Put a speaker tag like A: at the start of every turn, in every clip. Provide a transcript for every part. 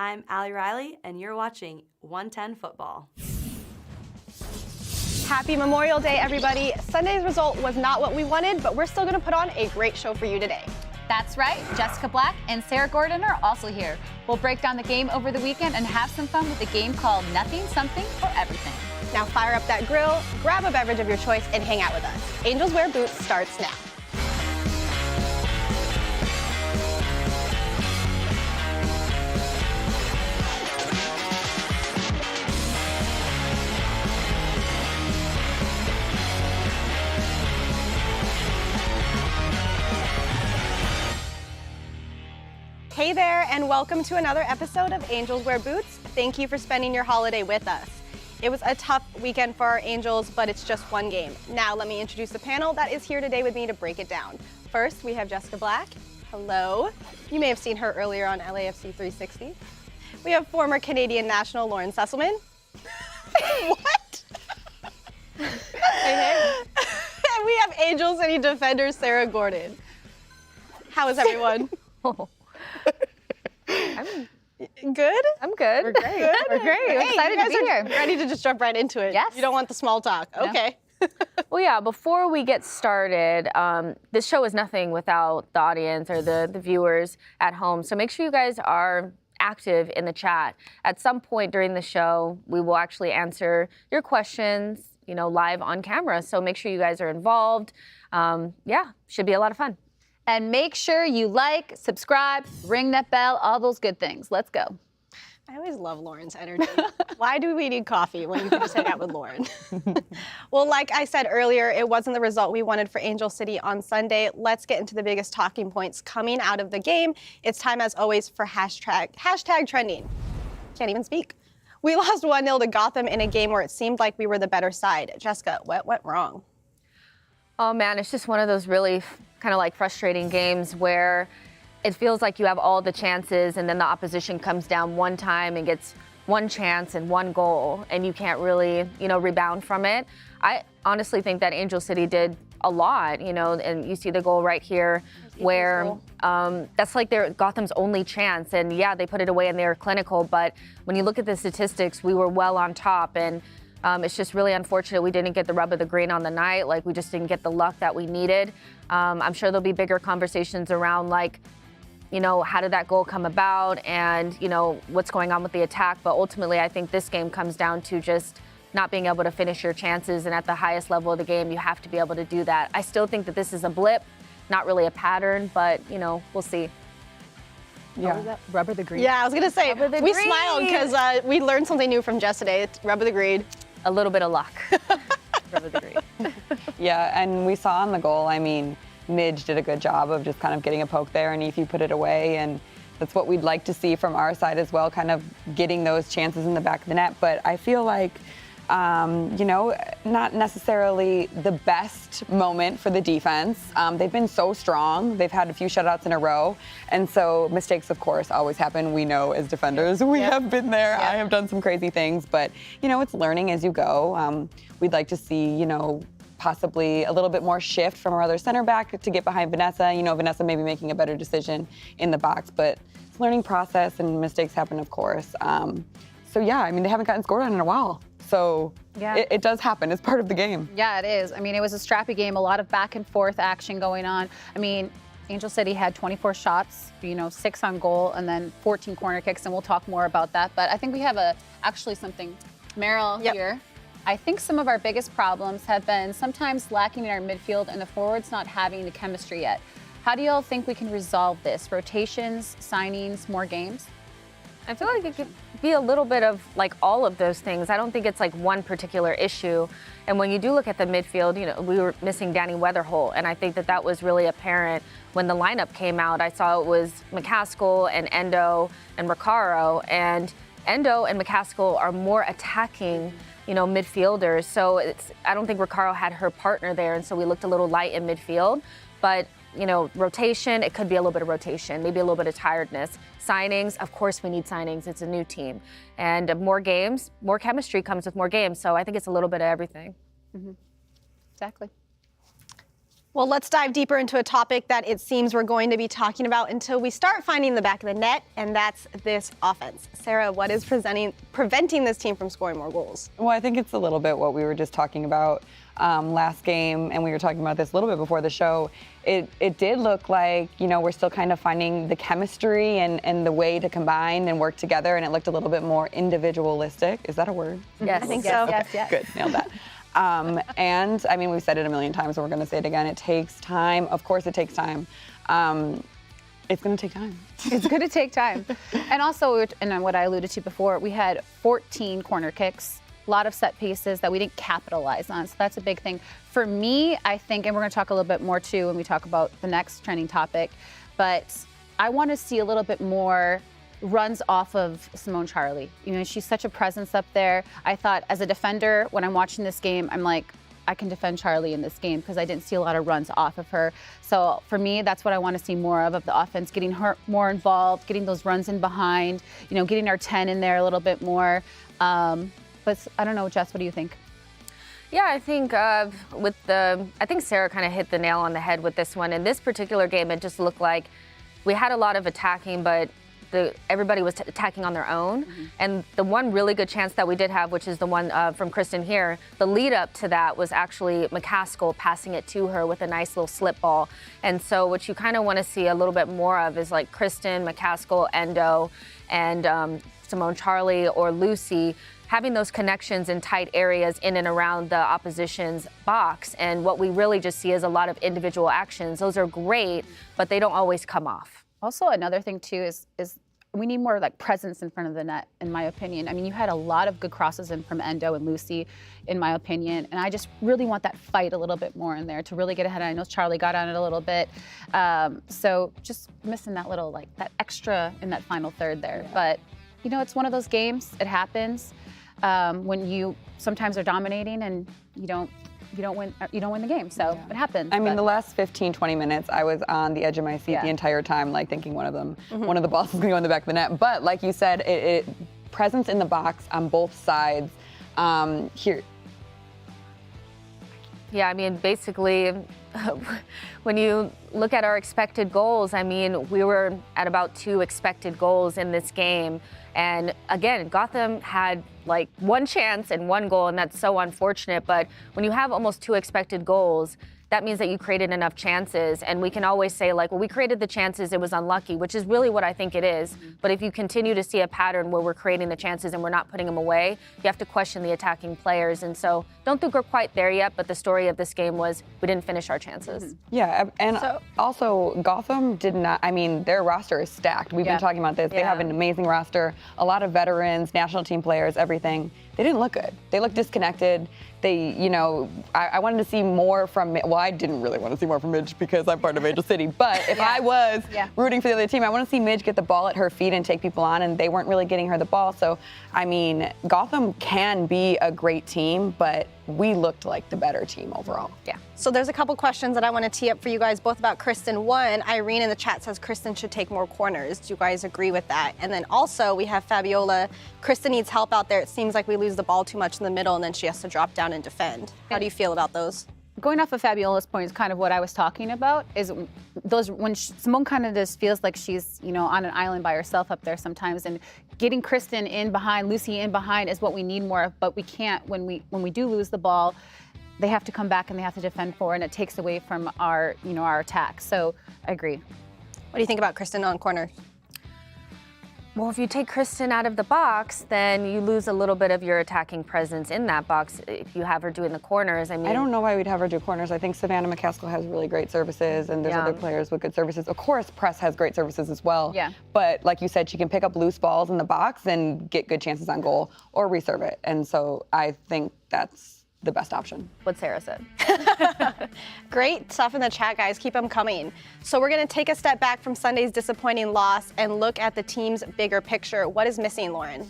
A: I'm Allie Riley, and you're watching 110 Football.
B: Happy Memorial Day, everybody. Sunday's result was not what we wanted, but we're still going to put on a great show for you today.
C: That's right. Jessica Black and Sarah Gorden are also here. We'll break down the game over the weekend and have some fun with a game called Nothing, Something, or Everything.
B: Now fire up that grill, grab a beverage of your choice, and hang out with us. Angels Wear Boots starts now. Hey there, and welcome to another episode of Angels Wear Boots. Thank you for spending your holiday with us. It was a tough weekend for our Angels, but it's just one game. Now let me introduce the panel that is here today with me to break it down. First, we have Jessica Black. Hello. You may have seen her earlier on LAFC 360. We have former Canadian national Lauren Sesselmann. What? Hey. And we have Angel City defender Sarah Gorden. How is everyone?
C: I'm
B: good?
C: I'm good.
B: We're great. Good.
C: We're great. I'm excited to be here.
B: Ready to just jump right into it.
C: Yes.
B: You don't want the small talk.
C: No.
B: Okay.
D: Well, yeah, before we get started, this show is nothing without the audience or the viewers at home. So make sure you guys are active in the chat. At some point during the show, we will actually answer your questions, live on camera. So make sure you guys are involved. Yeah, should be a lot of fun.
C: And make sure you like, subscribe, ring that bell, all those good things. Let's go.
B: I always love Lauren's energy. Why do we need coffee when you can just hang out with Lauren? Well, like I said earlier, it wasn't the result we wanted for Angel City on Sunday. Let's get into the biggest talking points coming out of the game. It's time, as always, for hashtag trending. Can't even speak. We lost 1-0 to Gotham in a game where it seemed like we were the better side. Jessica, what went wrong?
D: Oh man, it's just one of those really kind of like frustrating games where it feels like you have all the chances and then the opposition comes down one time and gets one chance and one goal and you can't really, rebound from it. I honestly think that Angel City did a lot, and you see the goal right here where that's like Gotham's only chance. And yeah, they put it away and they were clinical, but when you look at the statistics, we were well on top, and it's just really unfortunate we didn't get the rub of the green on the night. Like, we just didn't get the luck that we needed. I'm sure there'll be bigger conversations around, like, how did that goal come about and, what's going on with the attack. But ultimately, I think this game comes down to just not being able to finish your chances. And at the highest level of the game, you have to be able to do that. I still think that this is a blip, not really a pattern, but, we'll see.
C: Yeah. Rubber the green.
B: Yeah, I was going to say, we
D: green.
B: smiled because we learned something new from Jess today. It's rubber the green.
D: A little bit of luck. Rubber the green.
E: Yeah, and we saw on the goal, Midge did a good job of just kind of getting a poke there, and Ify put it away, and that's what we'd like to see from our side as well, kind of getting those chances in the back of the net. But I feel like, not necessarily the best moment for the defense. They've been so strong. They've had a few shutouts in a row, and so mistakes, of course, always happen. We know as defenders, we have been there. I have done some crazy things, but, it's learning as you go. We'd like to see, possibly a little bit more shift from our other center back to get behind Vanessa. Vanessa maybe making a better decision in the box, but it's a learning process and mistakes happen, of course. So yeah, they haven't gotten scored on in a while. So yeah, it does happen. It's part of the game.
C: Yeah, it is. It was a scrappy game, a lot of back and forth action going on. Angel City had 24 shots, 6 on goal, and then 14 corner kicks, and we'll talk more about that. But I think we have actually something. Meryl here. I think some of our biggest problems have been sometimes lacking in our midfield and the forwards not having the chemistry yet. How do y'all think we can resolve this? Rotations, signings, more games?
D: I feel like it could be a little bit of like all of those things. I don't think it's like one particular issue. And when you do look at the midfield, we were missing Danny Weatherholt, and I think that was really apparent when the lineup came out. I saw it was McCaskill and Endo and Recaro, and Endo and McCaskill are more attacking midfielders. So I don't think Recaro had her partner there, and so we looked a little light in midfield. But, rotation, it could be a little bit of rotation, maybe a little bit of tiredness. Signings, of course we need signings. It's a new team. And more games, more chemistry comes with more games. So I think it's a little bit of everything.
C: Mm-hmm. Exactly.
B: Well, let's dive deeper into a topic that it seems we're going to be talking about until we start finding the back of the net, and that's this offense. Sarah, what is preventing this team from scoring more goals?
E: Well, I think it's a little bit what we were just talking about last game, and we were talking about this a little bit before the show. It did look like, we're still kind of finding the chemistry and the way to combine and work together, and it looked a little bit more individualistic. Is that a word?
D: Yes.
B: I think so.
E: Okay,
C: Yes.
E: good, nailed that. And I mean, we've said it a million times, so we're going to say it again. It takes time. Of course, it takes time. It's going to take time.
C: It's going to take time. And also, and what I alluded to before, we had 14 corner kicks, a lot of set pieces that we didn't capitalize on. So that's a big thing. For me, I think, and we're going to talk a little bit more too when we talk about the next trending topic, but I want to see a little bit more runs off of Simone Charlie. She's such a presence up there. I thought as a defender, when I'm watching this game, I'm like, I can defend Charlie in this game because I didn't see a lot of runs off of her. So for me, that's what I want to see more of the offense, getting her more involved, getting those runs in behind, getting our 10 in there a little bit more. But I don't know, Jess, what do you think?
D: Yeah, I think I think Sarah kind of hit the nail on the head with this one. In this particular game, it just looked like we had a lot of attacking, but everybody was attacking on their own. Mm-hmm. And the one really good chance that we did have, which is the one from Christen here, the lead up to that was actually McCaskill passing it to her with a nice little slip ball. And so what you kind of want to see a little bit more of is like Christen, McCaskill, Endo, and Simone Charlie or Lucy having those connections in tight areas in and around the opposition's box. And what we really just see is a lot of individual actions. Those are great, but they don't always come off.
C: Also, another thing too is we need more like presence in front of the net, in my opinion. I mean, you had a lot of good crosses in from Endo and Lucy, in my opinion, and I just really want that fight a little bit more in there to really get ahead. I know Charlie got on it a little bit, so just missing that little that extra in that final third there. Yeah. But it's one of those games. It happens when you sometimes are dominating and you don't win the game, so it happens.
E: I mean, the last 15, 20 minutes, I was on the edge of my seat the entire time, thinking one of the balls is going to go in the back of the net. But like you said, it presence in the box on both sides here.
D: Yeah, I mean, basically, when you look at our expected goals, I mean, we were at about 2 expected goals in this game. And again, Gotham had one chance and 1 goal, and that's so unfortunate. But when you have almost 2 expected goals, that means that you created enough chances. And we can always say well, we created the chances, it was unlucky, which is really what I think it is. Mm-hmm. But if you continue to see a pattern where we're creating the chances and we're not putting them away, you have to question the attacking players. And so don't think we're quite there yet, but the story of this game was we didn't finish our chances.
E: Mm-hmm. Yeah, and also Gotham did not, I mean, their roster is stacked. We've been talking about this. They have an amazing roster, a lot of veterans, national team players, everything. They didn't look good. They looked disconnected. They, I wanted to see more from, I didn't really want to see more from Midge because I'm part of Angel City, but if I was rooting for the other team, I want to see Midge get the ball at her feet and take people on, and they weren't really getting her the ball. So, I mean, Gotham can be a great team, but we looked like the better team overall.
B: Yeah. So there's a couple questions that I want to tee up for you guys, both about Christen. One, Irene in the chat says Christen should take more corners. Do you guys agree with that? And then also we have Fabiola. Christen needs help out there. It seems like we lose the ball too much in the middle and then she has to drop down and defend. How do you feel about those?
C: Going off of Fabiola's point is kind of what I was talking about, is those when Simone kind of just feels like she's, on an island by herself up there sometimes, and getting Christen in behind, Lucy in behind is what we need more of, but we can't when we do lose the ball. They have to come back and they have to defend for, and it takes away from our, our attack. So I agree.
B: What do you think about Christen on corner?
D: Well, if you take Christen out of the box, then you lose a little bit of your attacking presence in that box if you have her doing the corners. I mean,
E: I don't know why we'd have her do corners. I think Savannah McCaskill has really great services, and there's other players with good services. Of course, Press has great services as well.
C: Yeah.
E: But like you said, she can pick up loose balls in the box and get good chances on goal or reserve it. And so I think that's the best option.
D: What Sarah said.
B: Great stuff in the chat, guys. Keep them coming. So we're going to take a step back from Sunday's disappointing loss and look at the team's bigger picture. What is missing, Lauren?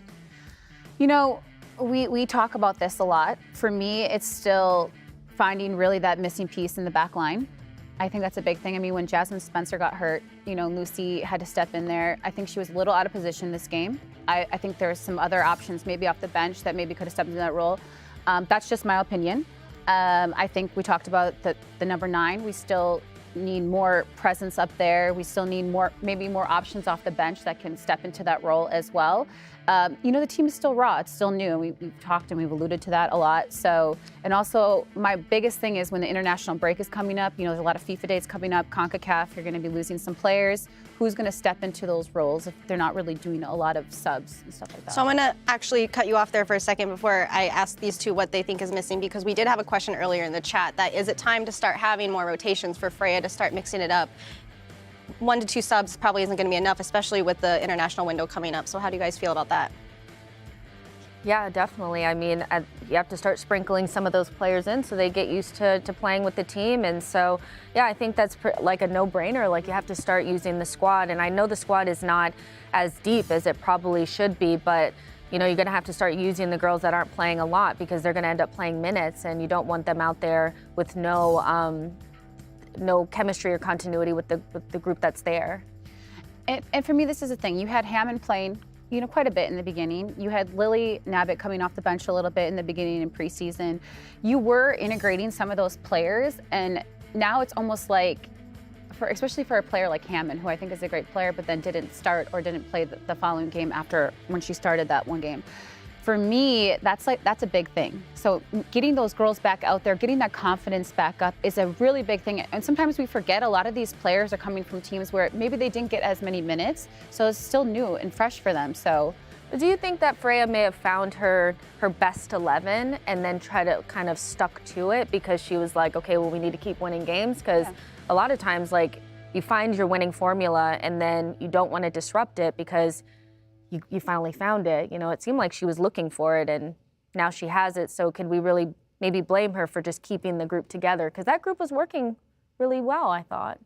C: We talk about this a lot. For me, it's still finding really that missing piece in the back line. I think that's a big thing. I mean, when Jasmine Spencer got hurt, Lucy had to step in there. I think she was a little out of position this game. I think there's some other options maybe off the bench that maybe could have stepped into that role. That's just my opinion. I think we talked about the number 9. We still need more presence up there. We still need maybe more options off the bench that can step into that role as well. The team is still raw. It's still new. We've talked and we've alluded to that a lot. So, and also my biggest thing is when the international break is coming up, there's a lot of FIFA dates coming up, CONCACAF, you're going to be losing some players. Who's going to step into those roles if they're not really doing a lot of subs and stuff like that?
B: So I'm going to actually cut you off there for a second before I ask these two what they think is missing, because we did have a question earlier in the chat that is it time to start having more rotations for Freya to start mixing it up? 1 to 2 subs probably isn't going to be enough, especially with the international window coming up. So how do you guys feel about that?
D: Yeah, definitely. I mean, you have to start sprinkling some of those players in so they get used to playing with the team. And so, yeah, I think that's like a no-brainer. Like, you have to start using the squad. And I know the squad is not as deep as it probably should be, but, you're going to have to start using the girls that aren't playing a lot because they're going to end up playing minutes, and you don't want them out there with no chemistry or continuity with the group that's there.
C: And for me, this is the thing. You had Hammond playing quite a bit in the beginning. You had Lily Nabbit coming off the bench a little bit in the beginning in preseason. You were integrating some of those players, and now it's almost like, especially for a player like Hammond, who I think is a great player, but then didn't start or didn't play the following game after when she started that one game. For me, that's a big thing. So getting those girls back out there, getting that confidence back up is a really big thing. And sometimes we forget a lot of these players are coming from teams where maybe they didn't get as many minutes. So it's still new and fresh for them. So
D: do you think that Freya may have found her best 11 and then try to kind of stuck to it because she was like, okay, well, we need to keep winning games? Because a lot of times, like, you find your winning formula and then you don't want to disrupt it because you finally found it. It seemed like she was looking for it, and now she has it. So can we really maybe blame her for just keeping the group together? Because that group was working really well, I thought.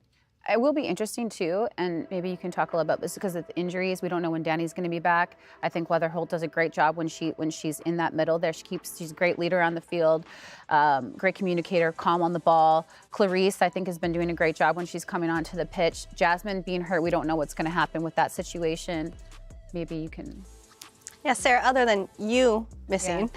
C: It will be interesting too, and maybe you can talk a little about this because of the injuries. We don't know when Danny's going to be back. I think Weatherholt does a great job when she's in that middle there. She's a great leader on the field, great communicator, calm on the ball. Clarice, I think, has been doing a great job when she's coming onto the pitch. Jasmine being hurt, we don't know what's going to happen with that situation. Maybe you can.
B: Yeah, Sarah, other than you missing,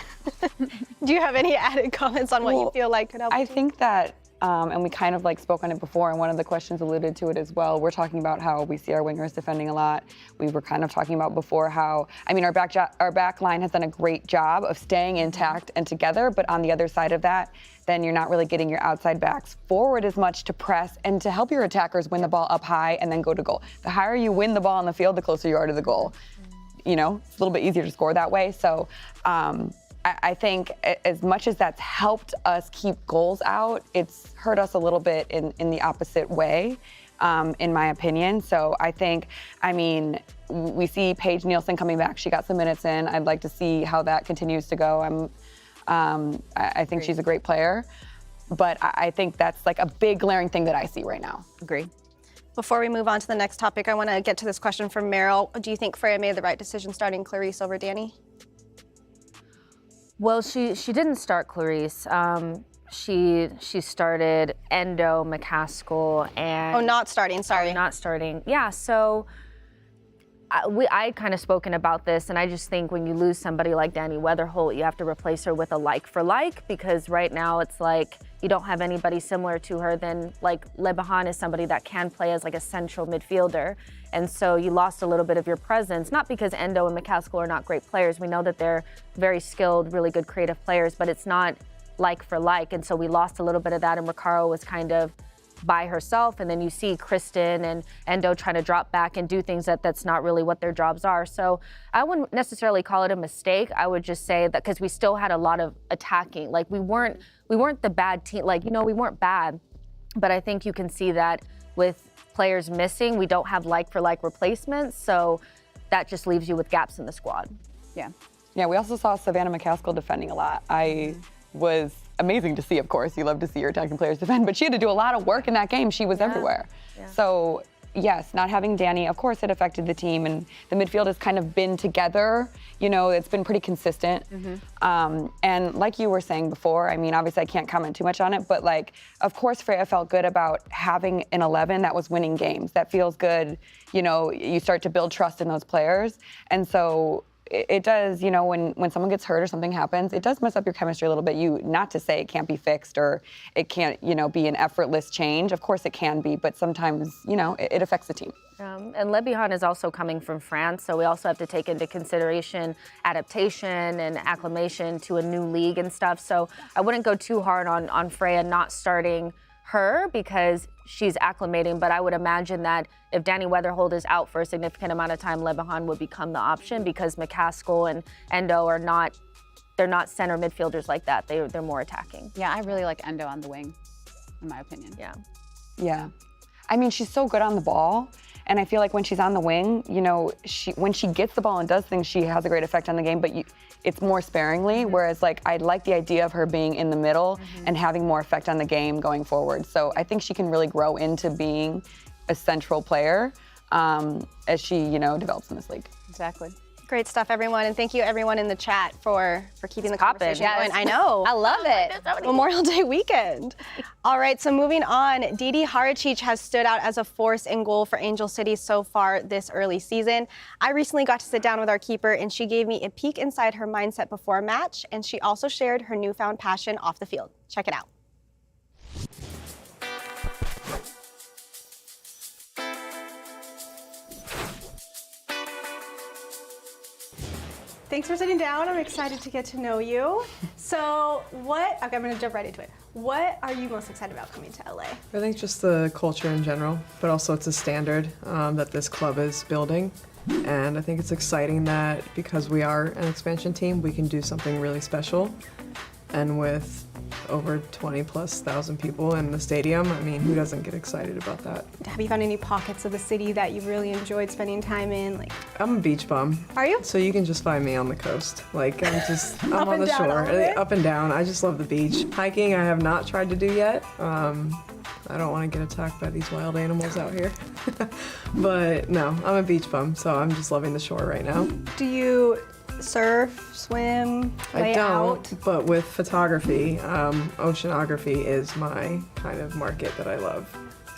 B: do you have any added comments on what you feel like could help?
E: I think that, and we kind of spoke on it before, and one of the questions alluded to it as well. We're talking about how we see our wingers defending a lot. We were kind of talking about before how, our back line has done a great job of staying intact and together, but on the other side of that, then you're not really getting your outside backs forward as much to press and to help your attackers win the ball up high and then go to goal. The higher you win the ball on the field, the closer you are to the goal. It's a little bit easier to score that way. So I think as much as that's helped us keep goals out, it's hurt us a little bit in the opposite way, in my opinion. So I think, we see Paige Nielsen coming back. She got some minutes in. I'd like to see how that continues to go. I think she's a great player, but I think that's a big glaring thing that I see right now.
C: Agree.
B: Before we move on to the next topic, I want to get to this question from Meryl. Do you think Freya made the right decision starting Clarice over Danny?
D: Well, she didn't start Clarice. She started Endo, McCaskill, and...
B: Oh, not starting, sorry.
D: Not starting. Yeah, so I kind of spoken about this, and I just think when you lose somebody like Danny Weatherholt, you have to replace her with a like for like, because right now it's like you don't have anybody similar to her. Then Lebahan is somebody that can play as a central midfielder, and so you lost a little bit of your presence, not because Endo and McCaskill are not great players. We know that they're very skilled, really good creative players, but it's not like for like, and so we lost a little bit of that, and Recaro was kind of by herself, and then you see Christen and Endo trying to drop back and do things that's not really what their jobs are. So I wouldn't necessarily call it a mistake. I would just say that because we still had a lot of attacking. We weren't the bad team. We weren't bad, but I think you can see that with players missing, we don't have like for like replacements. So that just leaves you with gaps in the squad.
C: Yeah.
E: Yeah, we also saw Savannah McCaskill defending a lot. Was amazing to see, of course. You love to see your attacking players defend, but she had to do a lot of work in that game. She was everywhere. Yeah. So, yes, not having Danny, of course, it affected the team, and the midfield has kind of been together. It's been pretty consistent. And like you were saying before, obviously I can't comment too much on it, but of course Freya felt good about having an 11 that was winning games. That feels good. You start to build trust in those players. And so it does, you know, when someone gets hurt or something happens, it does mess up your chemistry a little bit. Not to say it can't be fixed or it can't, you know, be an effortless change. Of course it can be, but sometimes, you know, it affects the team.
D: And Le Bihan is also coming from France, so we also have to take into consideration adaptation and acclimation to a new league and stuff. So I wouldn't go too hard on Freya not starting her because she's acclimating, but I would imagine that if Danny Weatherhold is out for a significant amount of time, Le Bihan would become the option because McCaskill and Endo are not, they're not center midfielders like that. They're more attacking.
C: Yeah, I really like Endo on the wing, in my opinion.
D: Yeah.
E: Yeah. I mean, she's so good on the ball. And I feel like when she's on the wing, you know, when she gets the ball and does things, she has a great effect on the game, but it's more sparingly, whereas like I like the idea of her being in the middle and having more effect on the game going forward. So I think she can really grow into being a central player as she, you know, develops in this league.
C: Exactly.
B: Great stuff, everyone, and thank you everyone in the chat for keeping the conversation going. I know.
C: I love it.
B: Memorial Day weekend. All right, so moving on, Didi Haračić has stood out as a force in goal for Angel City so far this early season. I recently got to sit down with our keeper, and she gave me a peek inside her mindset before a match, and she also shared her newfound passion off the field. Check it out. Thanks for sitting down. I'm excited to get to know you. So okay, I'm gonna jump right into it. What are you most excited about coming to LA?
F: I think just the culture in general, but also it's a standard that this club is building. And I think it's exciting that because we are an expansion team, we can do something really special. And with over 20,000+ people in the stadium, I mean, who doesn't get excited about that?
B: Have you found any pockets of the city that you really enjoyed spending time in? Like,
F: I'm a beach bum.
B: Are you?
F: So you can just find me on the coast. Like, I'm
B: Up
F: on
B: and
F: the
B: down
F: shore,
B: all the way?
F: up and down. I just love the beach. Hiking, I have not tried to do yet. I don't want to get attacked by these wild animals out here. But no, I'm a beach bum, so I'm just loving the shore right now.
B: Do you surf, swim, lay
F: I don't,
B: out?
F: but with photography, oceanography is my kind of market that I love,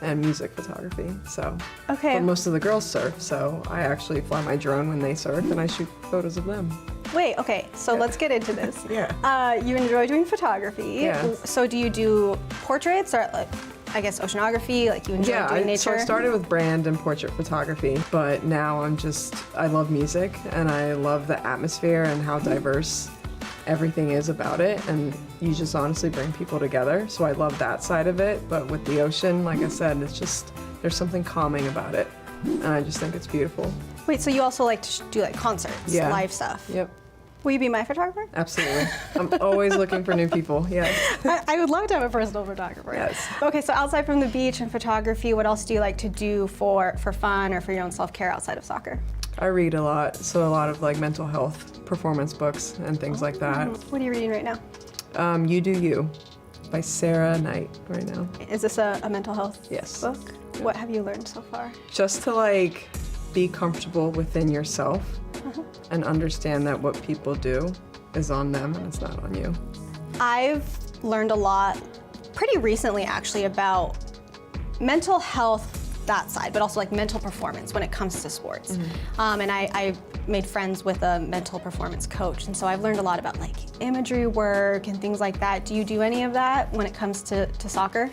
F: and music photography. So,
B: Okay.
F: but most of the girls surf, so I actually fly my drone when they surf, and I shoot photos of them.
B: Wait, okay, so let's get into this.
F: Yeah.
B: You enjoy doing photography.
F: Yeah.
B: So do you do portraits or like, I guess oceanography, like you enjoy doing nature?
F: So I started with brand and portrait photography, but now I love music and I love the atmosphere and how diverse everything is about it, and you just honestly bring people together. So I love that side of it, but with the ocean, like I said, it's just, there's something calming about it, and I just think it's beautiful.
B: Wait, so you also like to do like concerts, live stuff?
F: Yep.
B: Will you be my photographer?
F: Absolutely. I'm always looking for new people, yes.
B: I would love to have a personal photographer.
F: Yes.
B: Okay, so outside from the beach and photography, what else do you like to do for fun or for your own self-care outside of soccer?
F: I read a lot, so a lot of like mental health performance books and things like that.
B: What are you reading right now?
F: You Do You by Sarah Knight right now.
B: Is this a mental health
F: Yes.
B: book? What have you learned so far?
F: Just to like be comfortable within yourself and understand that what people do is on them and it's not on you.
B: I've learned a lot pretty recently actually about mental health, that side, but also like mental performance when it comes to sports. And I made friends with a mental performance coach, and so I've learned a lot about like imagery work and things like that. Do you do any of that when it comes to soccer?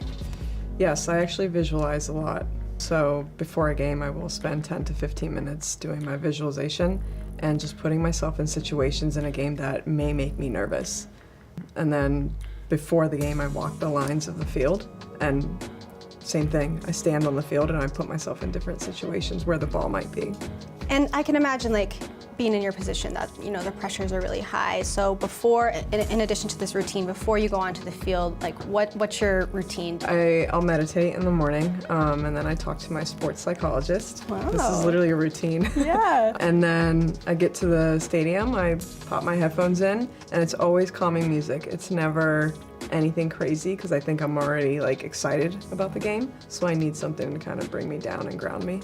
F: Yes, I actually visualize a lot. So before a game, I will spend 10 to 15 minutes doing my visualization and just putting myself in situations in a game that may make me nervous. And then before the game, I walk the lines of the field, and same thing. I stand on the field and I put myself in different situations where the ball might be.
B: And I can imagine like being in your position that, you know, the pressures are really high. So before, in addition to this routine, before you go onto the field, like what's your routine?
F: I'll meditate in the morning, and then I talk to my sports psychologist.
B: Wow.
F: This is literally a routine.
B: Yeah.
F: And then I get to the stadium, I pop my headphones in, and it's always calming music. It's never anything crazy because I think I'm already like excited about the game. So I need something to kind of bring me down and ground me.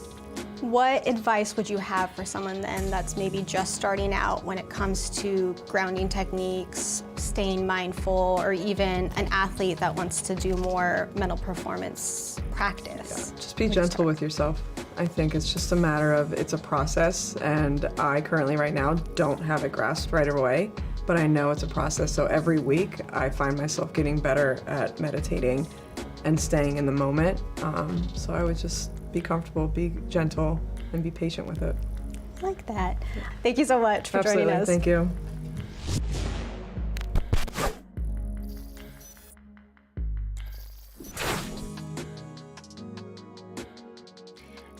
B: What advice would you have for someone then that's maybe just starting out when it comes to grounding techniques, staying mindful, or even an athlete that wants to do more mental performance practice?
F: Just be gentle with yourself. I think it's just a matter of it's a process, and I currently right now don't have it grasped right away, but I know it's a process. So every week I find myself getting better at meditating and staying in the moment. So I would just be comfortable, be gentle, and be patient with it.
B: I like that. Thank you so much for joining us.
F: Thank you.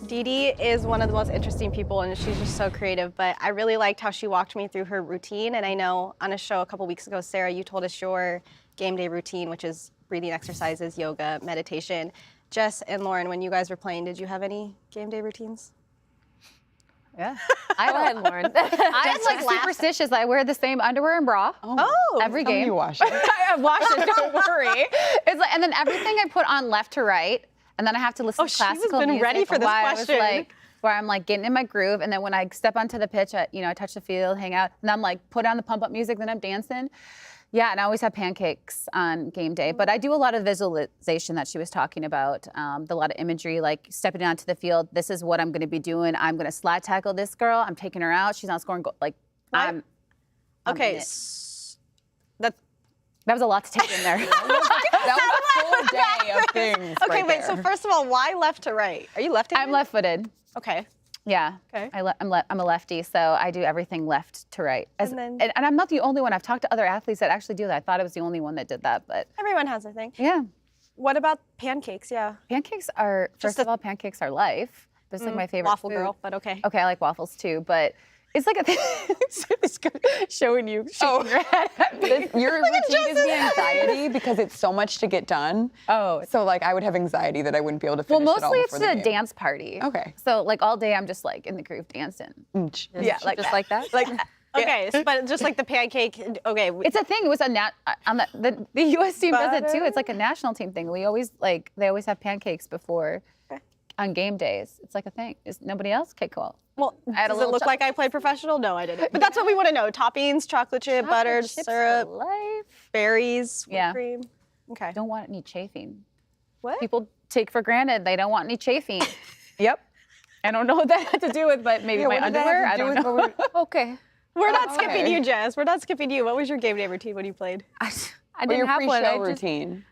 B: Didi is one of the most interesting people, and she's just so creative, but I really liked how she walked me through her routine. And I know on a show a couple weeks ago, Sarah, you told us your game day routine, which is breathing exercises, yoga, meditation. Jess and Lauren, when you guys were playing, did you have any game day routines?
C: Yeah.
D: Go ahead, Lauren.
C: I'm like superstitious. I wear the same underwear and bra. Every
E: Tell me
C: game.
E: you wash it.
C: I wash it, don't worry. It's like, and then everything I put on left to right, and then I have to listen to classical
B: she's been
C: music
B: ready for this
C: while
B: question.
C: I was like, where I'm like getting in my groove, and then when I step onto the pitch, I touch the field, hang out, and I'm like put on the pump up music, then I'm dancing. Yeah, and I always have pancakes on game day. But I do a lot of visualization that she was talking about, a lot of imagery, like stepping onto the field. This is what I'm going to be doing. I'm going to slide tackle this girl. I'm taking her out. She's not scoring goal. Like, I'm
B: Okay,
C: in it. That was a lot to take in there.
E: That was a full day of things.
B: okay,
E: right
B: wait,
E: there.
B: so first of all, why left to right? Are you left-handed?
C: I'm left-footed.
B: Okay.
C: Yeah.
B: Okay.
C: I'm a lefty, so I do everything left to right.
B: And then-
C: and I'm not the only one. I've talked to other athletes that actually do that. I thought I was the only one that did that, but
B: Everyone has their thing.
C: yeah.
B: What about pancakes? Yeah.
C: Pancakes are, first of all, pancakes are life. This is like my favorite
B: Waffle
C: food.
B: girl, but okay.
C: Okay, I like waffles too, but it's like a thing. It's good showing you, shaking your head.
E: Your routine gives me anxiety because it's so much to get done.
C: Oh.
E: So like I would have anxiety that I wouldn't be able to
C: Well,
E: finish it all
C: mostly it's
E: before the
C: a
E: game.
C: dance party.
E: Okay.
C: So like all day I'm just like in the groove dancing.
B: Yeah, like
D: Just like that?
B: Like, okay, but just like the pancake. Okay.
C: It's a thing. It was a on the U.S. team does it too. It's like a national team thing. We always they always have pancakes before on game days. It's like a thing. Is nobody else? Okay, cool.
B: Well,
C: I had a
B: does it
C: little
B: look like I played professional? No, I didn't. But that's what we want to know. Toppings, chocolate chip, butter,
C: Chocolate chips
B: syrup,
C: for life.
B: berries, whipped
C: Yeah.
B: cream. Okay.
C: Don't want any chafing.
B: What?
C: People take for granted they don't want any chafing.
E: Yep.
C: I don't know what that had to do with, but maybe
E: Yeah,
C: my
E: what did that
C: underwear.
E: have
C: I
E: to do
C: don't
E: with
C: know.
E: what we're-
D: Okay.
B: We're not skipping
E: Okay.
B: you, Jess. We're not skipping you. What was your game day routine when you played?
D: I
E: Or
D: didn't
E: your
D: have one.
E: pre-show
D: I just,
E: routine.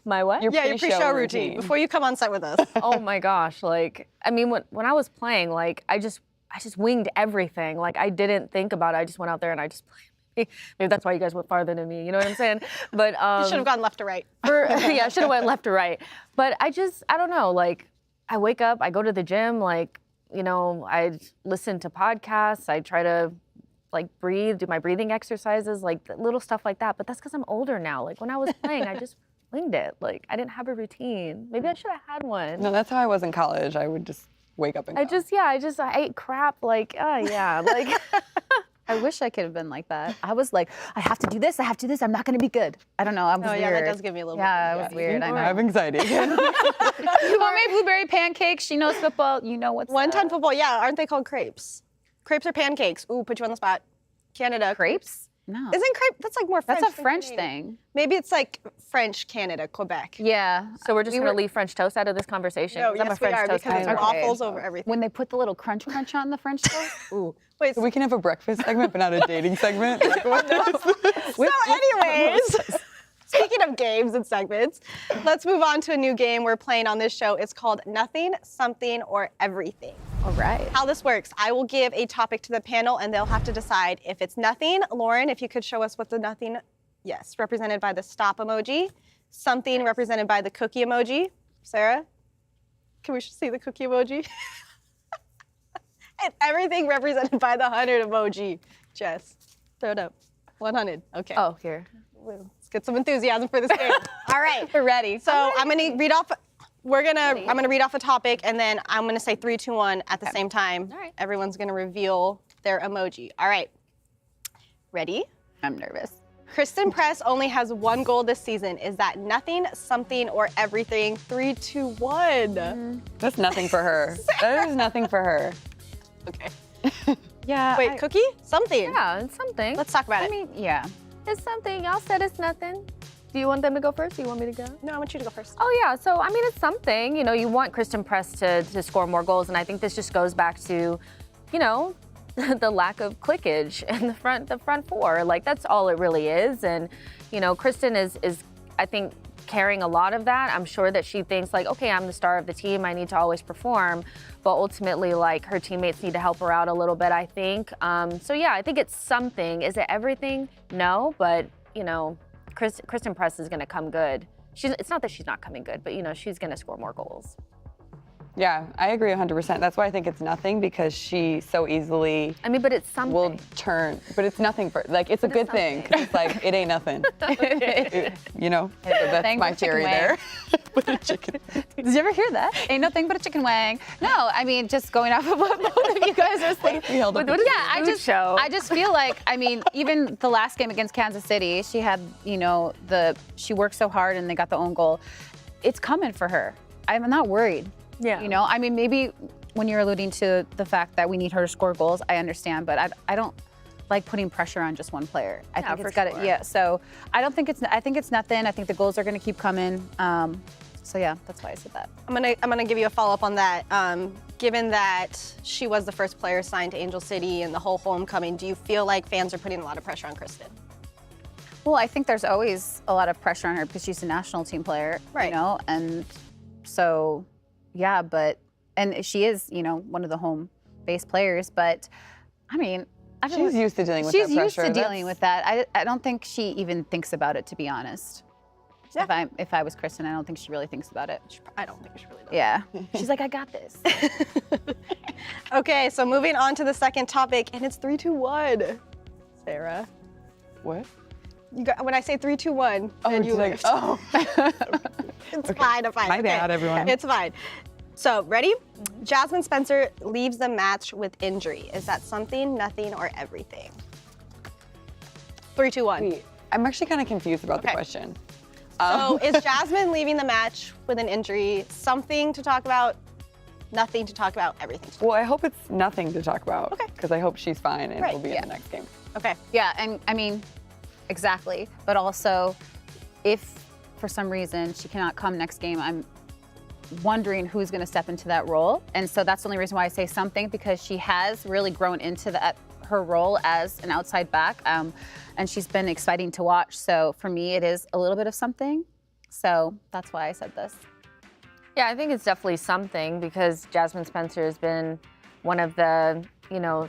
D: my what?
E: Your
B: Yeah, your pre-show routine before you come on set with us.
D: Oh my gosh, like I mean when I was playing, like I just winged everything. Like I didn't think about it. I just went out there and I just played. Maybe that's why you guys went farther than me, you know what I'm saying? But
B: You should have gone left to right.
D: yeah, I should have went left to right. But I don't know, like I wake up, I go to the gym, like, you know, I listen to podcasts, I try to like breathe, do my breathing exercises, like little stuff like that. But that's because I'm older now. Like when I was playing, I just winged it. Like I didn't have a routine. Maybe I should have had one.
E: No, that's how I was in college. I would just wake up and go.
D: I ate crap. Like, yeah, like.
C: I wish I could have been like that. I was like, I have to do this. I have to do this. I'm not going to be good. I don't know. I was
B: Oh
C: weird.
B: yeah, that does give me a little.
C: Yeah,
B: bit.
C: it was weird. I
E: I have
C: know.
E: anxiety again.
C: You want my blueberry pancakes? She knows football. You know what's
B: 110 football. Yeah, aren't they called crepes? Crepes or pancakes? Ooh, put you on the spot. Canada.
C: crepes? No.
B: Isn't crepe? That's like more French.
C: That's a
B: than
C: French
B: Canadian.
C: thing.
B: Maybe it's like French, Canada, Quebec.
C: Yeah.
D: So we're just
C: We
D: gonna
C: were-
D: leave French toast out of this conversation.
B: No,
D: 'cause I'm a
B: yes, we
D: French
B: are
D: toast
B: because it's
D: fan.
C: Okay.
B: waffles over everything.
C: When they put the little crunch on the French toast. Ooh.
B: Wait,
E: We can have a breakfast segment, but not a dating segment. Like, what
B: so anyways, speaking of games and segments, let's move on to a new game we're playing on this show. It's called Nothing, Something, or Everything.
C: All right.
B: How this works, I will give a topic to the panel and they'll have to decide if it's nothing. Lauren, if you could show us what the nothing, yes, represented by the stop emoji. Something represented by the cookie emoji. Sarah, can we see the cookie emoji? And everything represented by the 100 emoji. Jess, throw it up. 100, okay.
D: Oh, here.
B: Let's get some enthusiasm for this game. All right.
C: We're ready.
B: So I'm gonna read off. I'm gonna read off a topic, and then I'm gonna say 3, 2, 1 at the same time.
C: All right.
B: Everyone's gonna reveal their emoji. All right. Ready?
C: I'm nervous.
B: Christen Press only has 1 goal this season. Is that nothing, something, or everything? 3, 2, 1.
E: That's nothing for her. That is nothing for her.
B: Okay.
C: Yeah.
B: Wait, cookie? Something.
D: Yeah, it's something.
B: Let's talk about
C: I
B: it.
C: mean, yeah.
D: It's something. Y'all said it's nothing. Do you want them to go first? Do you want me to go?
B: No, I want you to go first.
D: Oh yeah, so I mean it's something. You know, you want Christen Press to score more goals, and I think this just goes back to, you know, the lack of clickage in the front four. Like that's all it really is. And you know, Christen is I think carrying a lot of that. I'm sure that she thinks like, okay, I'm the star of the team. I need to always perform. But ultimately, like her teammates need to help her out a little bit, I think. So yeah, I think it's something. Is it everything? No, but you know, Christen Press is going to come good. It's not that she's not coming good, but you know, she's going to score more goals.
E: Yeah, I agree 100%. That's why I think it's nothing, because she so easily
D: I mean, but it's something.
E: will turn. But it's nothing for, like, it's a good thing. 'Cause it's like, it ain't nothing. You know, that's
C: Thing
E: my
C: but a chicken
E: theory
C: wing.
E: there. But a chicken.
C: Did you ever hear that? Ain't nothing but a chicken wing. No, I mean, just going off of what both of you guys are saying.
E: We held up
D: What is
C: Yeah,
D: the food show?
C: I just feel like, I mean, even the last game against Kansas City, she had, you know, she worked so hard and they got the own goal. It's coming for her. I'm not worried.
D: Yeah.
C: You know, I mean, maybe when you're alluding to the fact that we need her to score goals, I understand, but I don't like putting pressure on just one player. I think
D: for
C: it's got
D: sure.
C: to, yeah. So I think it's nothing. I think the goals are going to keep coming. So yeah, that's why I said that.
B: I'm gonna give you a follow-up on that. Given that she was the first player signed to Angel City and the whole homecoming, do you feel like fans are putting a lot of pressure on Christen?
C: Well, I think there's always a lot of pressure on her because she's a national team player,
B: Right.
C: you know, and so, yeah, and she is, you know, one of the home-based players, but I mean,
E: She's used to dealing with that pressure.
C: She's used to dealing with that. I don't think she even thinks about it, to be honest.
B: Yeah.
C: If I was Christen, I don't think she really thinks about it.
B: I don't think she really does.
C: Yeah. She's like, I got this.
B: Okay, so moving on to the second topic, and it's 3-2-1. Sarah,
E: What?
B: when I say 3-2-1,
E: Oh,
B: then you
E: it's like,
B: lift.
E: oh.
B: It's fine. I'm fine.
E: My bad, everyone.
B: It's fine. So, ready? Jasmine Spencer leaves the match with injury. Is that something, nothing, or everything? 3-2-1.
E: Wait, I'm actually kind of confused about the
B: Okay.
E: question.
B: So, is Jasmine leaving the match with an injury something to talk about, nothing to talk about, everything to talk
E: Well, I hope it's nothing to talk about.
B: Okay.
E: Because I hope she's fine and
B: Right,
E: will be
C: yeah.
E: in the next game.
B: about? Okay.
C: Yeah, and I mean, exactly. But also, if for some reason she cannot come next game, I'm wondering who's going to step into that role. And so that's the only reason why I say something, because she has really grown into her role as an outside back, and she's been exciting to watch. So for me, it is a little bit of something. So that's why I said this.
D: Yeah, I think it's definitely something, because Jasmine Spencer has been one of the, you know,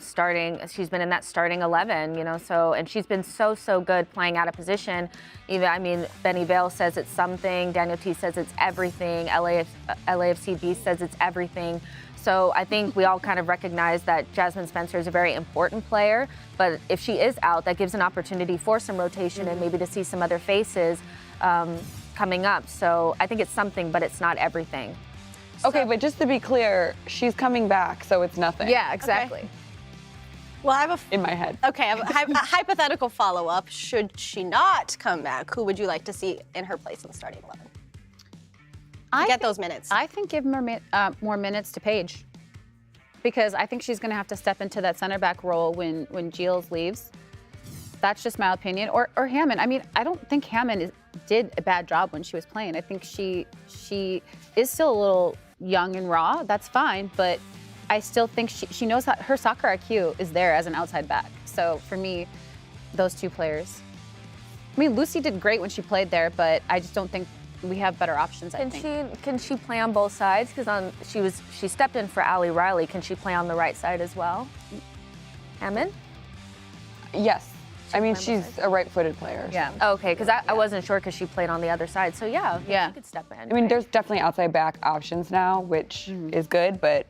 D: she's been in that starting 11, you know, so, and she's been so good playing out of position. Even, I mean, Benny Vale says it's something, Daniel T says it's everything, LAFC Beast says it's everything. So I think we all kind of recognize that Jasmine Spencer is a very important player, but if she is out, that gives an opportunity for some rotation and maybe to see some other faces coming up. So I think it's something, but it's not everything.
E: Okay, but just to be clear, she's coming back, so it's nothing.
C: Yeah, exactly.
B: Well, I have
E: In my head.
B: a hypothetical follow-up. Should she not come back, who would you like to see in her place in the starting 11? Get those minutes.
C: I think give more minutes to Paige, because I think she's going to have to step into that center back role when Giles leaves. That's just my opinion. Or Hammond. I mean, I don't think Hammond did a bad job when she was playing. I think she is still a little young and raw. That's fine, but I still think she knows that her soccer IQ is there as an outside back. So for me, those two players. I mean, Lucy did great when she played there, but I just don't think we have better options. I think.
D: Can she play on both sides? Because she stepped in for Ali Riley. Can she play on the right side as well? Hammond?
E: Yes. I mean, she's a right-footed player.
C: Yeah.
D: Okay, because I wasn't sure because she played on the other side. So yeah,
C: Yeah.
D: she could step in.
E: I mean, there's definitely outside back options now, which is good, but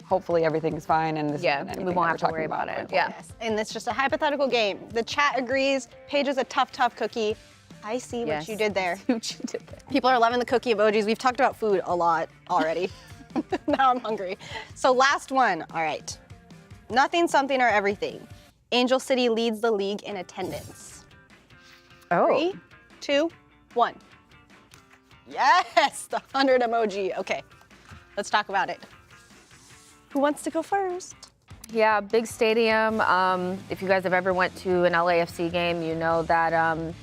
E: hopefully everything's fine and this
C: Yeah,
E: isn't
C: we
E: anything
D: won't
E: that
D: have
E: we're
D: to
E: talking
D: worry about
E: going
D: it.
E: forward.
C: Yeah.
B: Yes, and it's just a hypothetical game. The chat agrees. Paige is a tough cookie. I see what
C: Yes.
B: you did there.
C: What you did there.
B: People are loving the cookie emojis. We've talked about food a lot already. Now I'm hungry. So last one. All right. Nothing, something, or everything. Angel City leads the league in attendance.
C: Oh.
B: 3, 2, 1. Yes, the 100 emoji. Okay, let's talk about it. Who wants to go first?
D: Yeah, big stadium. If you guys have ever went to an LAFC game, you know that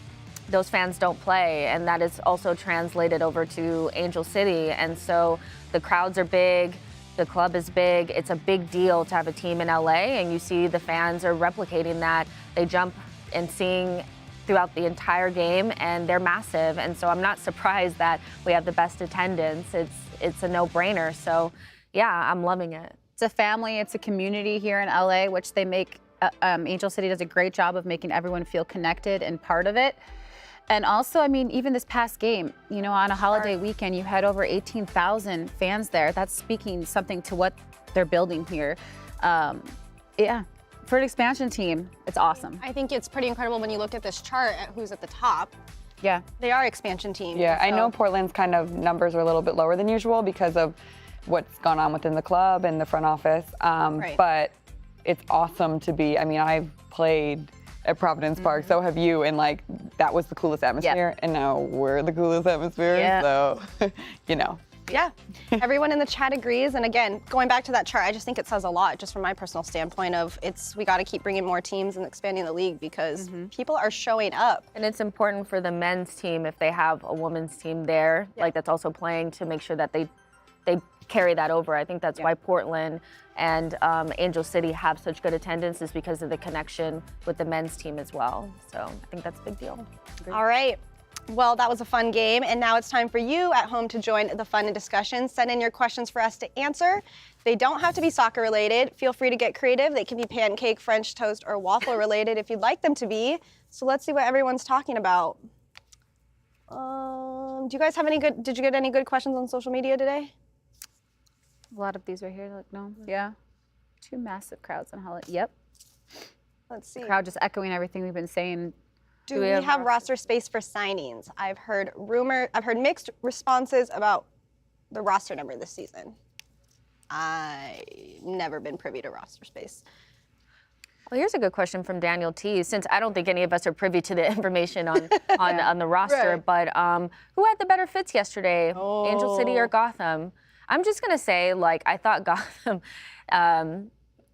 D: those fans don't play, and that is also translated over to Angel City. And so the crowds are big, the club is big. It's a big deal to have a team in LA, and you see the fans are replicating that. They jump and sing throughout the entire game, and they're massive. And so I'm not surprised that we have the best attendance. It's a no-brainer. So yeah, I'm loving it.
C: It's a family, it's a community here in LA, which they make, Angel City does a great job of making everyone feel connected and part of it. And also, I mean, even this past game, you know, on a holiday weekend, you had over 18,000 fans there. That's speaking something to what they're building here. Yeah, for an expansion team, it's awesome.
B: I think it's pretty incredible when you look at this chart at who's at the top.
C: Yeah.
B: They are expansion team.
E: Yeah, I know Portland's kind of numbers are a little bit lower than usual because of what's gone on within the club and the front office. But it's awesome to be, I mean, I've played at Providence Park, so have you, and like that was the coolest atmosphere, and now we're the coolest atmosphere, so you know.
B: Yeah, everyone in the chat agrees, and again, going back to that chart, I just think it says a lot, just from my personal standpoint of we got to keep bringing more teams and expanding the league because people are showing up.
D: And it's important for the men's team, if they have a women's team there, like that's also playing, to make sure that they carry that over. I think that's why Portland and Angel City have such good attendance, is because of the connection with the men's team as well. So I think that's a big deal.
B: All right. Well, that was a fun game, and now it's time for you at home to join the fun and discussion. Send in your questions for us to answer. They don't have to be soccer related. Feel free to get creative. They can be pancake, French toast, or waffle related if you'd like them to be. So let's see what everyone's talking about. Do you guys have did you get any good questions on social media today?
C: A lot of these right here, like, no, yeah. 2 massive crowds on holiday, yep.
B: Let's see.
C: Crowd just echoing everything we've been saying.
B: Do we have roster space for signings? I've heard mixed responses about the roster number this season. I've never been privy to roster space.
D: Well, here's a good question from Daniel T. Since I don't think any of us are privy to the information on the roster, but who had the better fits yesterday, Angel City or Gotham? I'm just gonna say, like, I thought Gotham,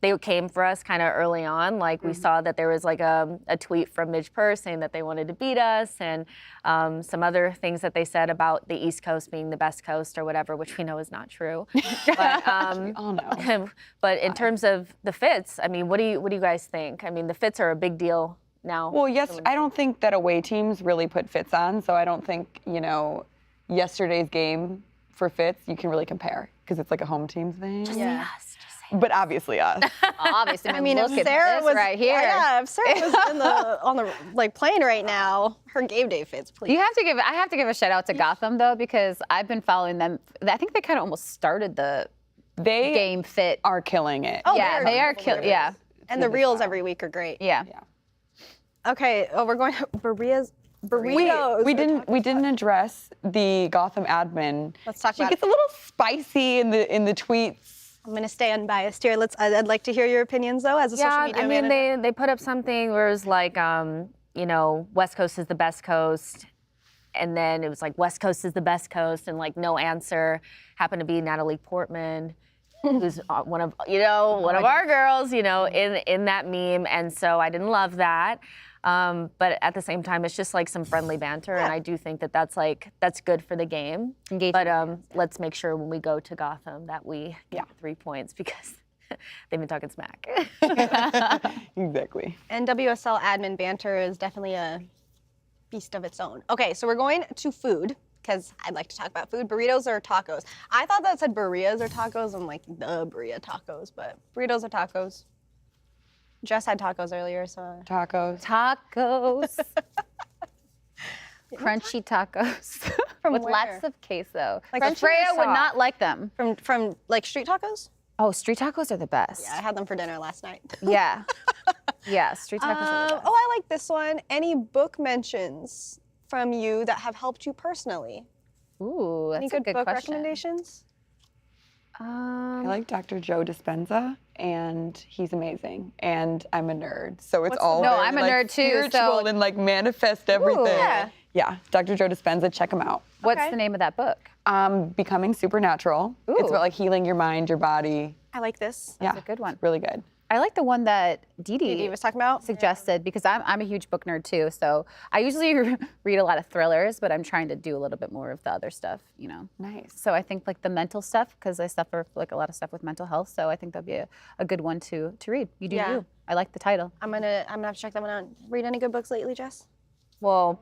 D: they came for us kind of early on. Like, we saw that there was like a tweet from Midge Purse saying that they wanted to beat us, and some other things that they said about the East Coast being the best coast or whatever, which we know is not true. But,
E: We all know.
D: But in terms of the fits, I mean, what do you guys think? I mean, the fits are a big deal now.
E: Well, yes, I don't think that away teams really put fits on, so I don't think, you know, yesterday's game for fits you can really compare because it's like a home team thing.
B: Yeah.
E: But obviously us.
C: Obviously,
B: I mean,
C: look
B: if
C: at
B: Sarah
C: this
B: was
C: right here.
B: Yeah, if Sarah was on the like plane right now, her game day fits, please.
C: I have to give a shout out to Gotham though, because I've been following them. I think they kind of almost started the game fit.
E: Are killing it.
B: Oh,
C: Yeah, they are killing. Yeah,
B: And the reels every week are great.
C: yeah.
B: Okay, we're going to burritos.
E: We didn't address the Gotham admin.
B: Let's talk
E: She
B: about
E: gets a little spicy in the tweets.
B: I'm going to stay unbiased here. I'd like to hear your opinions though, as a social media
D: I mean,
B: manager.
D: they put up something where it was like, you know, West Coast is the best coast, and then it was like West Coast is the best coast, and like no answer. Happened to be Natalie Portman, who's one of our girls, you know, in that meme, and so I didn't love that. But at the same time, it's just like some friendly banter, and I do think that that's good for the game. But let's make sure when we go to Gotham that we get 3 points, because they've been talking smack.
E: Exactly.
B: And WSL admin banter is definitely a beast of its own. Okay, so we're going to food, because I'd like to talk about food. Burritos or tacos? I thought that said burritos or tacos. I'm like, the burrito tacos, but burritos or tacos? Jess had tacos earlier, so.
E: Tacos.
C: Tacos. Crunchy tacos.
B: From
C: with
B: where?
C: lots of queso.
B: Like
C: Freya
B: crunchy or
C: would
B: soft?
C: not like them.
B: From like street tacos?
C: Oh, street tacos are the best.
B: Yeah, I had them for dinner last night.
C: Yeah. Yeah, street tacos are the best.
B: Oh, I like this one. Any book mentions from you that have helped you personally?
C: Ooh, that's
B: Any
C: a
B: good
C: good
B: book
C: question.
B: recommendations?
E: I like Dr. Joe Dispenza, and he's amazing. And I'm a nerd, so it's all
C: No,
E: very,
C: I'm a
E: like,
C: nerd too,
E: spiritual
C: so-
E: and like manifest everything.
B: yeah.
E: Yeah, Dr. Joe Dispenza, check him out.
C: What's the name of that book?
E: Becoming Supernatural. It's
C: Ooh.
E: about like healing your mind, your body.
B: I like this.
E: Yeah,
C: a good one.
E: It's really good.
C: I like the one that Didi
B: was talking about.
C: suggested because I'm a huge book nerd too. So I usually read a lot of thrillers, but I'm trying to do a little bit more of the other stuff, you know.
E: Nice.
C: So I think like the mental stuff, because I suffer like a lot of stuff with mental health. So I think that'd be a good one to read. You do you. I like the title.
B: I'm gonna have to check that one out. Read any good books lately, Jess?
D: Well,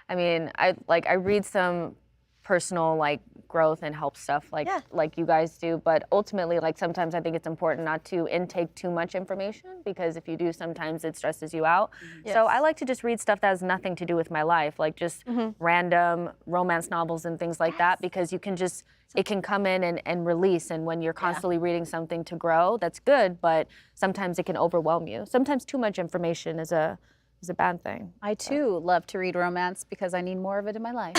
D: I mean, I read some personal like growth and help stuff like you guys do, but ultimately like sometimes I think it's important not to intake too much information, because if you do, sometimes it stresses you out. So I like to just read stuff that has nothing to do with my life, like just random romance novels and things like that, because you can just, it can come in and release, and when you're constantly reading something to grow, that's good, but sometimes it can overwhelm you. Sometimes too much information is a bad thing.
C: I too love to read romance because I need more of it in my life.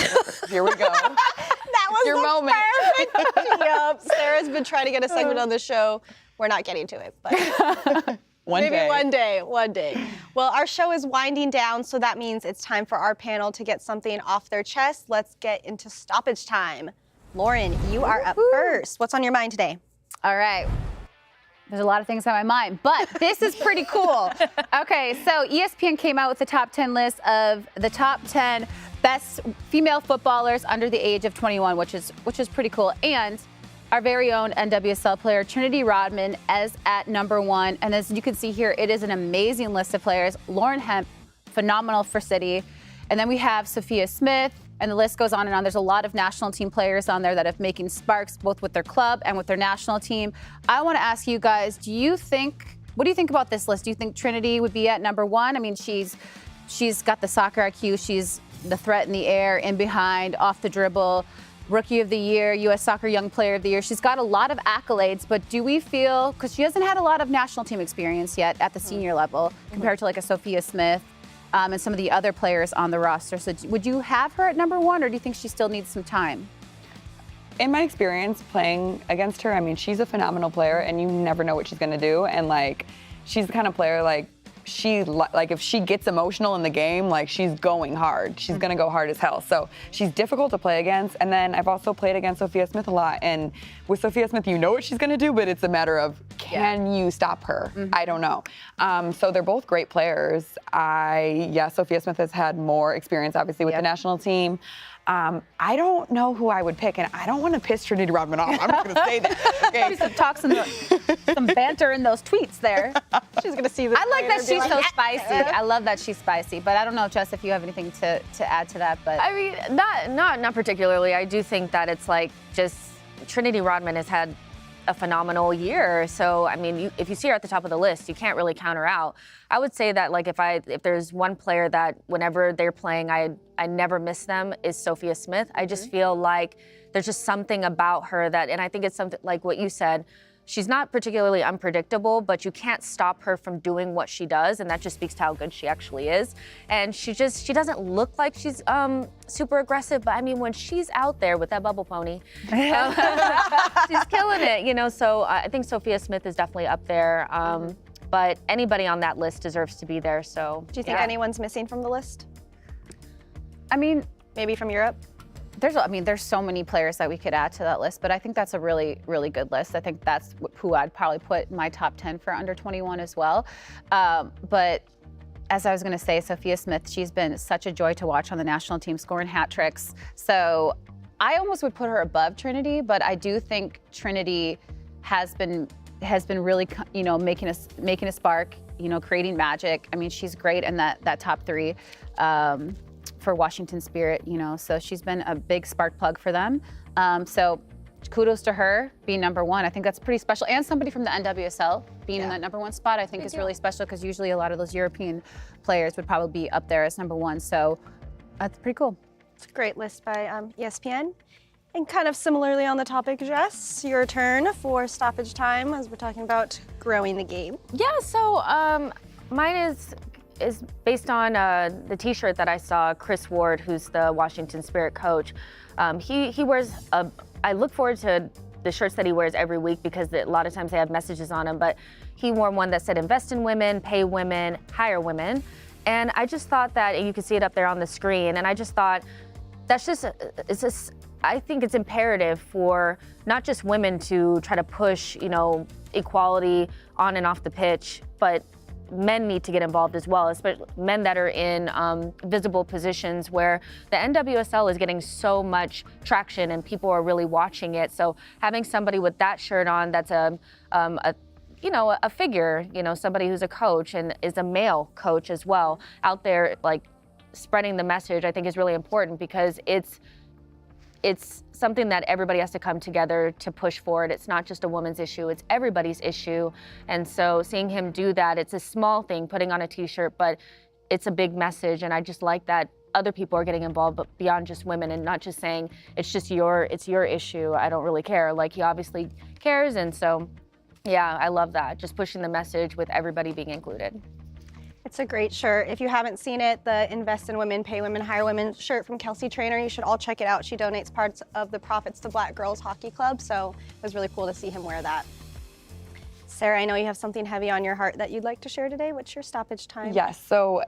E: Here we go.
B: That was
E: your
B: the
E: moment.
B: perfect Yep. Sarah's been trying to get a segment on the show. We're not getting to it, but maybe one day. Well, our show is winding down, so that means it's time for our panel to get something off their chest. Let's get into stoppage time. Lauren, you are up first. What's on your mind today?
C: All right. There's a lot of things on my mind, but this is pretty cool. Okay, so ESPN came out with the top 10 list of the top 10 best female footballers under the age of 21, which is pretty cool. And our very own NWSL player, Trinity Rodman, is at number 1. And as you can see here, it is an amazing list of players. Lauren Hemp, phenomenal for City. And then we have Sophia Smith, and the list goes on and on. There's a lot of national team players on there that are making sparks both with their club and with their national team. I want to ask you guys, what do you think about this list? Do you think Trinity would be at number 1? I mean, she's got the soccer IQ. She's the threat in the air, in behind, off the dribble, Rookie of the Year, U.S. Soccer Young Player of the Year. She's got a lot of accolades, but do we feel, because she hasn't had a lot of national team experience yet at the senior level compared to like a Sophia Smith, and some of the other players on the roster. So would you have her at number 1, or do you think she still needs some time?
E: In my experience playing against her, I mean, she's a phenomenal player, and you never know what she's going to do. And, like, she's the kind of player, like, if she gets emotional in the game, like, she's going hard. She's going to go hard as hell. So she's difficult to play against. And then I've also played against Sophia Smith a lot. And with Sophia Smith, you know what she's going to do, but it's a matter of, can you stop her? I don't know. So they're both great players. Sophia Smith has had more experience, obviously, with the national team. I don't know who I would pick, and I don't want to piss Trinity Rodman off. I'm just going to say that. Okay.
C: some banter in those tweets there.
B: She's going to see this.
C: I like that she's so spicy. I love that she's spicy, but I don't know, Jess, if you have anything to add to that. But
D: I mean, not particularly. I do think that it's like just Trinity Rodman has had a phenomenal year. So, I mean, if you see her at the top of the list, you can't really count her out. I would say that, like, if there's one player that whenever they're playing, I never miss them, is Sophia Smith. I just feel like there's just something about her that, and I think it's something like what you said, she's not particularly unpredictable, but you can't stop her from doing what she does, and that just speaks to how good she actually is. And she doesn't look like she's super aggressive, but I mean, when she's out there with that bubble pony, she's killing it, you know. So I think Sophia Smith is definitely up there, but anybody on that list deserves to be there. So
B: do you think anyone's missing from the list?
C: I mean,
B: maybe from Europe?
C: There's so many players that we could add to that list, but I think that's a really, really good list. I think that's who I'd probably put in my top 10 for under 21 as well. But as I was going to say, Sophia Smith, she's been such a joy to watch on the national team, scoring hat tricks. So I almost would put her above Trinity, but I do think Trinity has been really, you know, making a spark, you know, creating magic. I mean, she's great in that top 3. For Washington Spirit, you know, so she's been a big spark plug for them. So kudos to her being number 1. I think that's pretty special. And somebody from the NWSL being in that number 1 spot, I think is really special, because usually a lot of those European players would probably be up there as number 1. So that's pretty cool.
B: It's a great list by ESPN. And kind of similarly on the topic, Jess, your turn for stoppage time as we're talking about growing the game.
D: Yeah, so mine is based on the T-shirt that I saw. Chris Ward, who's the Washington Spirit coach, he wears I look forward to the shirts that he wears every week, because a lot of times they have messages on them, but he wore one that said invest in women, pay women, hire women. And I just thought that, and you can see it up there on the screen, and I just thought it's just I think it's imperative for not just women to try to push, equality on and off the pitch, but men need to get involved as well, especially men that are in visible positions where the NWSL is getting so much traction and people are really watching it. So having somebody with that shirt on that's a figure, somebody who's a coach and is a male coach as well out there, like spreading the message, I think is really important because it's something that everybody has to come together to push forward. It's not just a woman's issue, it's everybody's issue. And so seeing him do that, it's a small thing, putting on a t-shirt, but it's a big message. And I just like that other people are getting involved, but beyond just women, and not just saying it's your issue, I don't really care. Like, he obviously cares. And so, yeah, I love that. Just pushing the message with everybody being included.
B: It's a great shirt. If you haven't seen it, the Invest in Women, Pay Women, Hire Women shirt from Kelsey Trainer, you should all check it out. She donates parts of the profits to Black Girls Hockey Club, so it was really cool to see him wear that. Sarah, I know you have something heavy on your heart that you'd like to share today. What's your stoppage time?
E: Yes, so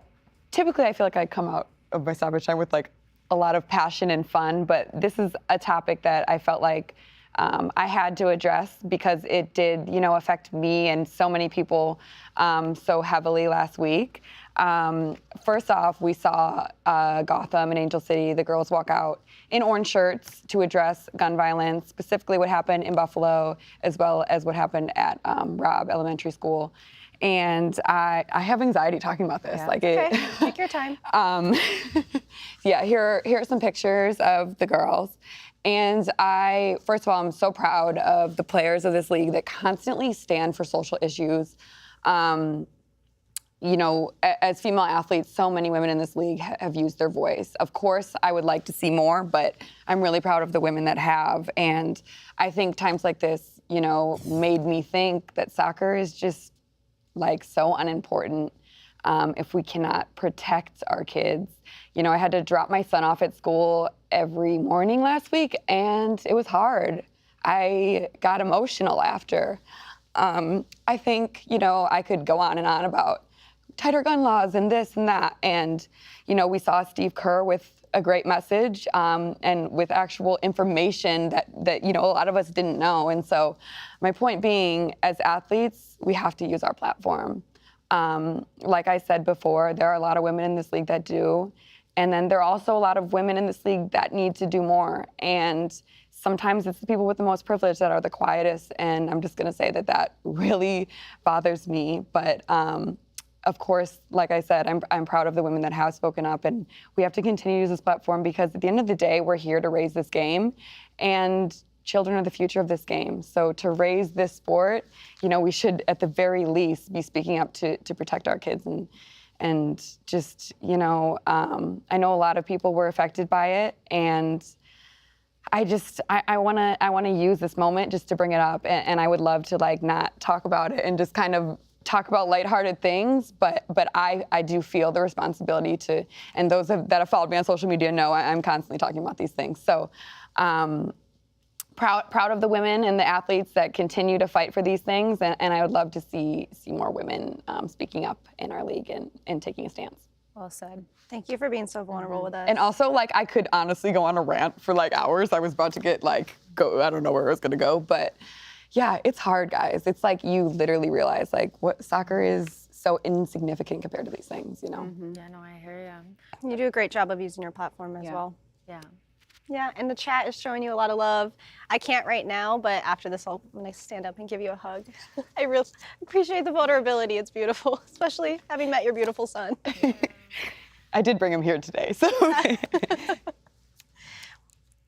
E: typically I feel like I come out of my stoppage time with like a lot of passion and fun, but this is a topic that I felt like I had to address because it did, affect me and so many people so heavily last week. First off, we saw Gotham and Angel City, the girls walk out in orange shirts to address gun violence, specifically what happened in Buffalo, as well as what happened at Robb Elementary School. And I have anxiety talking about this.
B: Yeah. Okay, take your time.
E: Yeah, here are some pictures of the girls. And first of all, I'm so proud of the players of this league that constantly stand for social issues. As female athletes, so many women in this league have used their voice. Of course, I would like to see more, but I'm really proud of the women that have. And I think times like this, made me think that soccer is just like so unimportant if we cannot protect our kids. I had to drop my son off at school every morning last week, and it was hard. I got emotional after. I think, I could go on and on about tighter gun laws and this and that. And, we saw Steve Kerr with a great message and with actual information that a lot of us didn't know. And so my point being, as athletes, we have to use our platform. Like I said before, there are a lot of women in this league that do. And then there are also a lot of women in this league that need to do more. And sometimes it's the people with the most privilege that are the quietest. And I'm just going to say that really bothers me. But of course, like I said, I'm proud of the women that have spoken up. And we have to continue to use this platform because at the end of the day, we're here to raise this game. And children are the future of this game. So to raise this sport, we should at the very least be speaking up to protect our kids and just, I know a lot of people were affected by it, and I want to use this moment just to bring it up, and I would love to not talk about it and just kind of talk about lighthearted things, but I do feel the responsibility to, and those that have followed me on social media know I'm constantly talking about these things. So proud of the women and the athletes that continue to fight for these things, and I would love to see more women speaking up in our league and taking a stance.
C: Well said.
B: Thank you for being so vulnerable with us.
E: And also, I could honestly go on a rant for hours. I was about to get I don't know where I was gonna go, but yeah, it's hard, guys. It's you literally realize what soccer is so insignificant compared to these things,
D: Mm-hmm. Yeah, no, I hear you.
B: You do a great job of using your platform as well.
D: Yeah.
B: Yeah, and the chat is showing you a lot of love. I can't right now, but after this, I'm gonna stand up and give you a hug. I really appreciate the vulnerability. It's beautiful, especially having met your beautiful son.
E: I did bring him here today, so.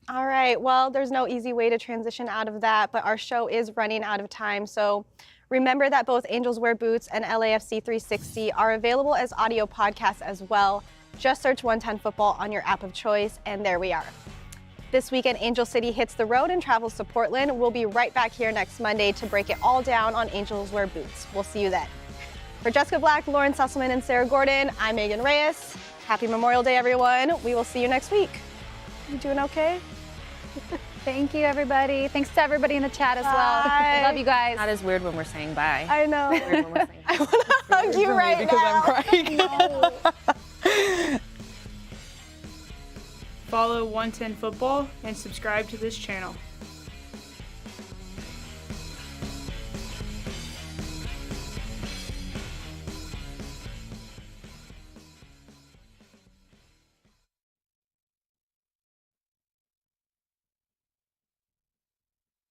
B: All right, well, there's no easy way to transition out of that, but our show is running out of time. So remember that both Angels Wear Boots and LAFC 360 are available as audio podcasts as well. Just search 110 Football on your app of choice, and there we are. This weekend, Angel City hits the road and travels to Portland. We'll be right back here next Monday to break it all down on Angels Wear Boots. We'll see you then. For Jessica Black, Lauren Sesselmann, and Sarah Gorden, I'm Megan Reyes. Happy Memorial Day, everyone. We will see you next week. You doing okay?
C: Thank you, everybody. Thanks to everybody in the chat as well. Love you guys.
D: Not as weird when we're saying bye.
B: I know.
D: Weird when we're saying bye.
B: I want to hug you right
E: because
B: now.
E: I'm crying.
B: No.
G: follow 110 Football and subscribe to this channel.